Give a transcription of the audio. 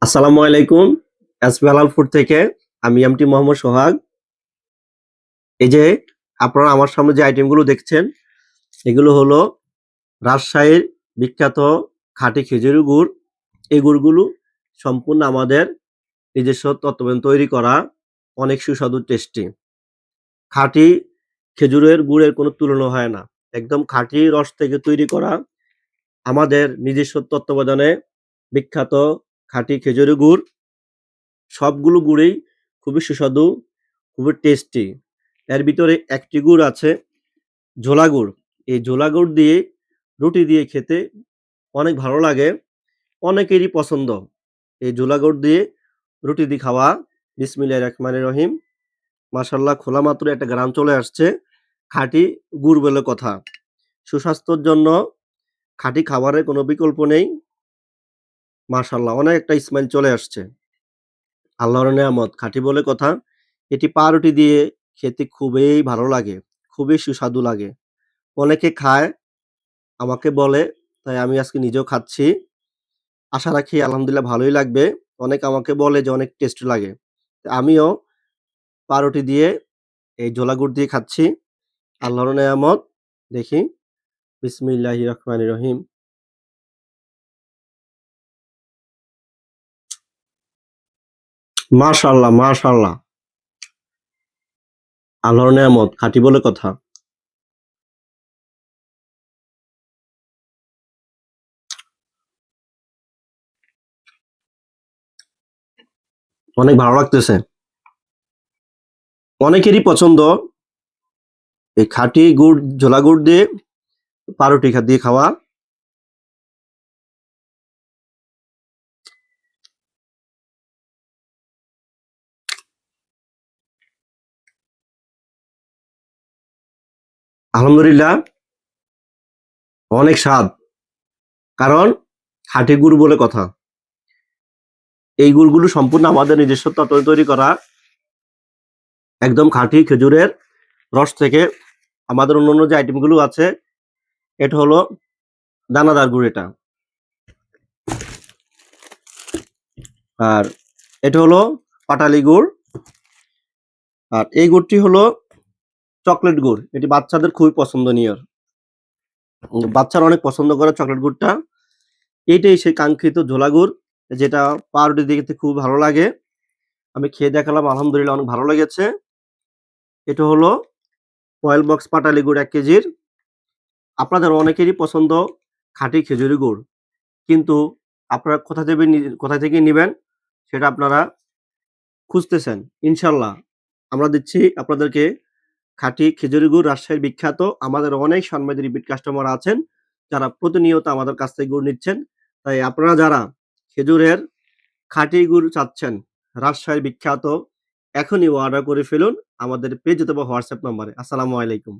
আসসালামু আলাইকুম। এসপি হালাল ফুড থেকে আমি এমটি মোহাম্মদ সোহাগ। এই যে আপনারা আমার সামনে যে আইটেমগুলো দেখছেন, এগুলো হলো রাজশাহীর বিখ্যাত খাঁটি খেজুরের গুড়। এই গুড়গুলো সম্পূর্ণ আমাদের নিজস্ব তত্ত্বাবধানে তৈরি করা, অনেক সুস্বাদু টেস্টি। খাঁটি খেজুরের গুড়ের কোনো তুলনা হয় না। একদম খাঁটি রস থেকে তৈরি করা আমাদের নিজস্ব তত্ত্বাবধানে বিখ্যাত খাঁটি খেজুরের গুড়। সবগুলো গুড়েই খুবই সুস্বাদু, খুবই টেস্টি। এর ভিতরে একটি গুড় আছে ঝোলা গুড়। এই ঝোলা গুড় দিয়ে রুটি দিয়ে খেতে অনেক ভালো লাগে, অনেকেরই পছন্দ। এই ঝোলা গুড় দিয়ে রুটি দিয়ে খাওয়া। বিসমিল্লাহির রহমানির রহিম। মাশাআল্লাহ, খোলা মাত্র একটা গ্রাম চলে আসছে। খাঁটি গুড় বলে কথা। সুস্বাস্থ্যের জন্য খাঁটি খাবারের কোনো বিকল্প নেই। মাশাআল্লাহ, অনেক একটা স্মেল চলে আসছে। আল্লাহর নেয়ামত, খাঁটি বলে কথা। এটি পাউরুটি দিয়ে খেতে খুবই ভালো লাগে, খুবই সুস্বাদু লাগে। অনেকে খায়, আমাকে বলে, তাই আমি আজকে নিজেও খাচ্ছি। আশা রাখি আলহামদুলিল্লাহ ভালোই লাগবে। অনেকে আমাকে বলে যে অনেক টেস্টি লাগে। আমিও পাউরুটি দিয়ে এই ঝোলা গুড় দিয়ে খাচ্ছি। আল্লাহর নেয়ামত। দেখি, বিসমিল্লাহির রহমানির রহিম। মাশাআল্লাহ, মাশাআল্লাহ। আল্লাহর নেয়ামত, খাঁটি বলে কথা। অনেক ভালো লাগতেছে। অনেকেরই পছন্দ এই খাঁটি গুড়, ঝোলা গুড় দিয়ে পাউরুটি দিয়ে খাওয়া। আলহামদুলিল্লাহ, অনেক স্বাদ। কারণ খাঁটি গুড় বলে কথা। এই গুড়গুলো সম্পূর্ণ আমাদের নিজস্ব তত্ত্বে তৈরি করা, একদম খাঁটি খেজুরের রস থেকে। আমাদের অন্যান্য যে আইটেমগুলো আছে, এটা হলো দানাদার গুড় এটা। আর এটা হলো পাটালি গুড়। আর এই গুড়টি হলো চকলেট গুড়। এটি বাচ্চাদের খুবই পছন্দনীয়। বাচ্চারা অনেক পছন্দ করে চকলেট গুড়টা। এইটাই সেই কাঙ্ক্ষিত ঝোলা গুড়, যেটা পাউরুটি দিয়ে খেতে খুব ভালো লাগে। আমি খেয়ে দেখালাম, আলহামদুলিল্লাহ অনেক ভালো লেগেছে। এটা হলো অয়েল বক্স পাটালি গুড় ১ কেজির। আপনাদের অনেকেরই পছন্দ খাঁটি খেজুরি গুড়। কিন্তু আপনারা কোথা থেকে নিবেন সেটা আপনারা খুঁজতেছেন। ইনশাল্লাহ আমরা দিচ্ছি আপনাদেরকে খাঁটি খেজুরি গুড়। রাজশাহীর বিখ্যাত, আমাদের অনেক সম্মানিত রিপিট কাস্টমার আছেন যারা প্রতিনিয়ত আমাদের কাছ থেকে গুড় নিচ্ছেন। তাই আপনারা যারা খেজুরের খাঁটি গুড় চাচ্ছেন, রাজশাহীর বিখ্যাত, এখনই অর্ডার করে ফেলুন আমাদের পেজ অথবা হোয়াটসঅ্যাপ নম্বরে। আসসালামু আলাইকুম।